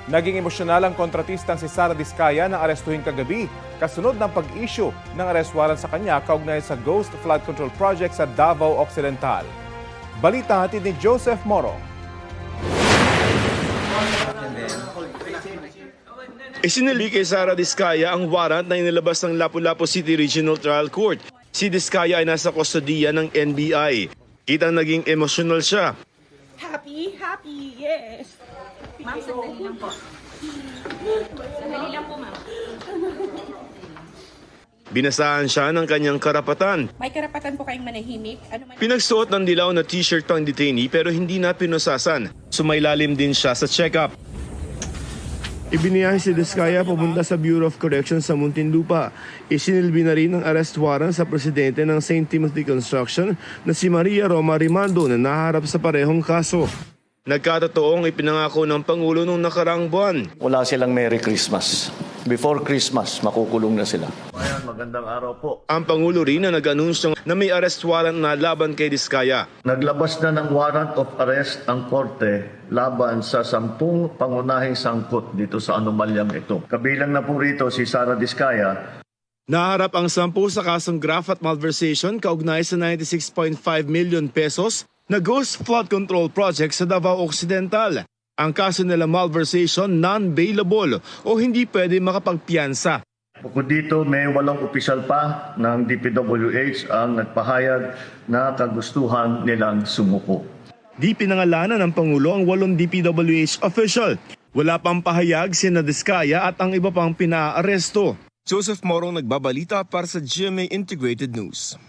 Naging emosyonal ang kontratistang si Sara Diskaya na arestuhin kagabi kasunod ng pag-issue ng arrest warrant sa kanya kaugnay sa Ghost Flood Control Project sa Davao Occidental. Balita hatid ni Joseph Moro. Isinili kay Sara Diskaya ang warrant na inilabas ng Lapu-Lapu City Regional Trial Court. Si Diskaya ay nasa kustodiya ng NBI. Kitang naging emosyonal siya. Happy, yes. Ma'am, sandali lang po. Sandali lang po, ma'am. Binasahan siya ng kanyang karapatan. May karapatan po kayong manahimik. Ano man Pinagsuot ng dilaw na t-shirt ang detainee pero hindi na pinusasan. Sumailalim din siya sa check-up. Ibiniyahe si Diskaya pumunta sa Bureau of Corrections sa Muntinlupa. Isinilbi na rin ang arrest warrant sa presidente ng St. Timothy Construction na si Maria Roma Rimando na naharap sa parehong kaso. Nagkatotoong ipinangako ng Pangulo noong nakaraang buwan. Wala silang Merry Christmas. Before Christmas, makukulong na sila. Ayan, magandang araw po. Ang Pangulo rin na nag-anunsyo na may arrest warrant na laban kay Diskaya. Naglabas na ng warrant of arrest ang korte laban sa 10 pangunahing sangkot dito sa anomalyang ito. Kabilang na po rito si Sara Diskaya. Naharap ang 10 sa kasong graft at malversation kaugnay sa 96.5 million pesos na Ghost Flood Control Project sa Davao Occidental. Ang kaso nila malversation non-bailable o hindi pwede makapagpiyansa. Bukod dito, may 8 opisyal pa ng DPWH ang nagpahayag na kagustuhan nilang sumuko. Di pinangalanan ng Pangulo ang 8 DPWH official. Wala pang pahayag sina Diskaya at ang iba pang pinaaresto. Joseph Morong nagbabalita para sa GMA Integrated News.